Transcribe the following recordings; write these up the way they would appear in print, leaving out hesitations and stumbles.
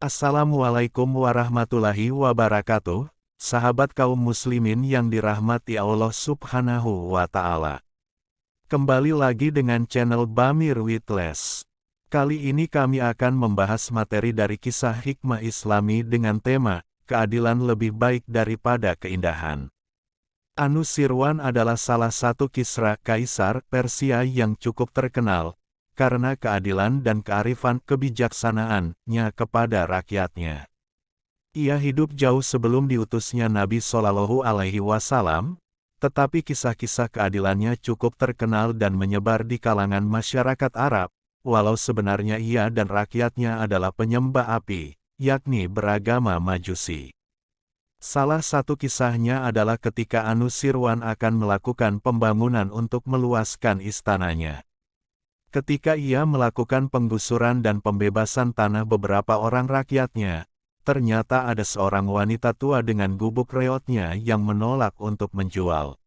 Assalamualaikum warahmatullahi wabarakatuh, sahabat kaum muslimin yang dirahmati Allah Subhanahu wa Ta'ala. Kembali lagi dengan channel Bamir Witles. Kali ini kami akan membahas materi dari kisah hikmah Islami dengan tema keadilan lebih baik daripada keindahan. Anusirwan adalah salah satu Kisra Kaisar Persia yang cukup terkenal karena keadilan dan kearifan kebijaksanaannya kepada rakyatnya. Ia hidup jauh sebelum diutusnya Nabi Shallallahu Alaihi Wasallam, tetapi kisah-kisah keadilannya cukup terkenal dan menyebar di kalangan masyarakat Arab, walau sebenarnya ia dan rakyatnya adalah penyembah api, yakni beragama Majusi. Salah satu kisahnya adalah ketika Anusirwan akan melakukan pembangunan untuk meluaskan istananya. Ketika ia melakukan penggusuran dan pembebasan tanah beberapa orang rakyatnya, ternyata ada seorang wanita tua dengan gubuk reotnya yang menolak untuk menjual.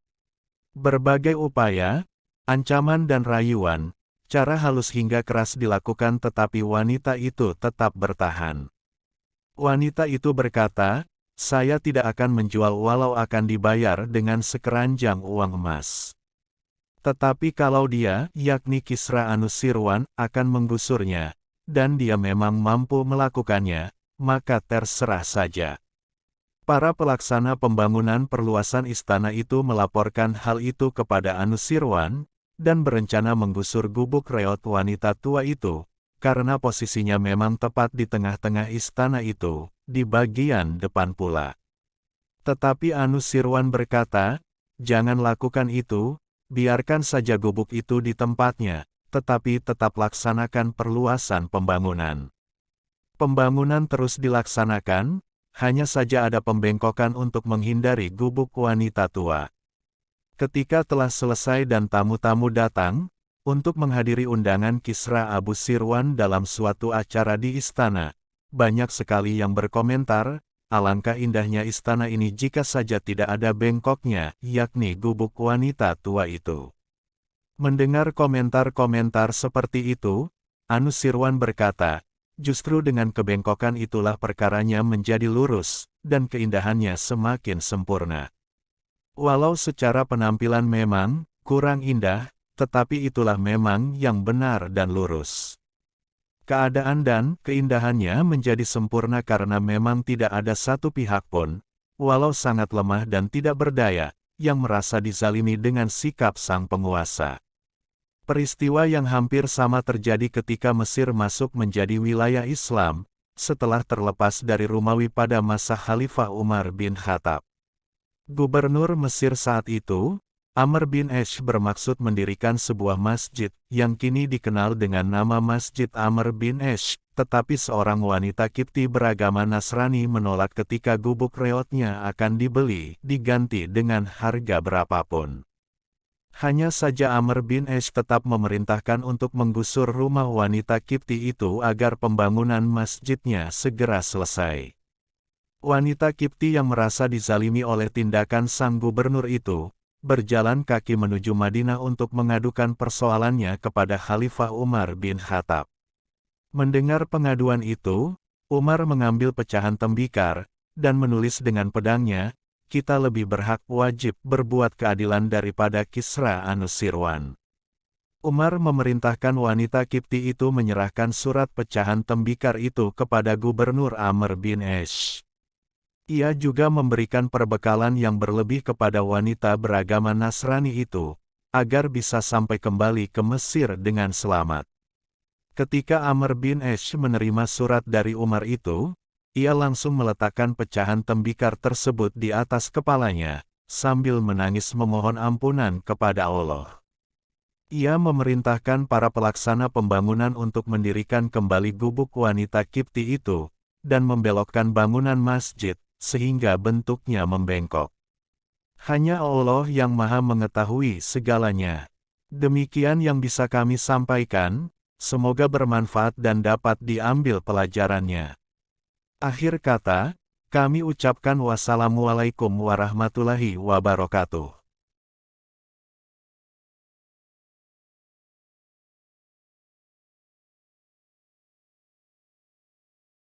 Berbagai upaya, ancaman dan rayuan, cara halus hingga keras dilakukan tetapi wanita itu tetap bertahan. Wanita itu berkata, "Saya tidak akan menjual walau akan dibayar dengan sekeranjang uang emas. Tetapi kalau dia, yakni Kisra Anusirwan, akan menggusurnya, dan dia memang mampu melakukannya, maka terserah saja." Para pelaksana pembangunan perluasan istana itu melaporkan hal itu kepada Anusirwan, dan berencana menggusur gubuk reot wanita tua itu, karena posisinya memang tepat di tengah-tengah istana itu, di bagian depan pula. Tetapi Anusirwan berkata, "Jangan lakukan itu, biarkan saja gubuk itu di tempatnya, tetapi tetap laksanakan perluasan pembangunan." Pembangunan terus dilaksanakan, hanya saja ada pembengkokan untuk menghindari gubuk wanita tua. Ketika telah selesai dan tamu-tamu datang, untuk menghadiri undangan Kisra Abu Sirwan dalam suatu acara di istana, banyak sekali yang berkomentar, alangkah indahnya istana ini jika saja tidak ada bengkoknya, yakni gubuk wanita tua itu. Mendengar komentar-komentar seperti itu, Anusirwan berkata, justru dengan kebengkokan itulah perkaranya menjadi lurus, dan keindahannya semakin sempurna. Walau secara penampilan memang kurang indah, tetapi itulah memang yang benar dan lurus. Keadaan dan keindahannya menjadi sempurna karena memang tidak ada satu pihak pun, walau sangat lemah dan tidak berdaya, yang merasa dizalimi dengan sikap sang penguasa. Peristiwa yang hampir sama terjadi ketika Mesir masuk menjadi wilayah Islam, setelah terlepas dari Romawi pada masa Khalifah Umar bin Khattab. Gubernur Mesir saat itu, Amr bin Esh, bermaksud mendirikan sebuah masjid, yang kini dikenal dengan nama Masjid Amr bin Esh, tetapi seorang wanita Kipti beragama Nasrani menolak ketika gubuk reotnya akan diganti dengan harga berapapun. Hanya saja Amr bin Esh tetap memerintahkan untuk menggusur rumah wanita Kipti itu agar pembangunan masjidnya segera selesai. Wanita Kipti yang merasa dizalimi oleh tindakan sang gubernur itu, berjalan kaki menuju Madinah untuk mengadukan persoalannya kepada Khalifah Umar bin Khattab. Mendengar pengaduan itu, Umar mengambil pecahan tembikar, dan menulis dengan pedangnya, "Kita lebih berhak wajib berbuat keadilan daripada Kisra Anusirwan." Umar memerintahkan wanita Kipti itu menyerahkan surat pecahan tembikar itu kepada Gubernur Amr bin Esh. Ia juga memberikan perbekalan yang berlebih kepada wanita beragama Nasrani itu, agar bisa sampai kembali ke Mesir dengan selamat. Ketika Amr bin Esh menerima surat dari Umar itu, ia langsung meletakkan pecahan tembikar tersebut di atas kepalanya, sambil menangis memohon ampunan kepada Allah. Ia memerintahkan para pelaksana pembangunan untuk mendirikan kembali gubuk wanita Kipti itu, dan membelokkan bangunan masjid, sehingga bentuknya membengkok. Hanya Allah yang Maha mengetahui segalanya. Demikian yang bisa kami sampaikan, semoga bermanfaat dan dapat diambil pelajarannya. Akhir kata, kami ucapkan wassalamualaikum warahmatullahi wabarakatuh.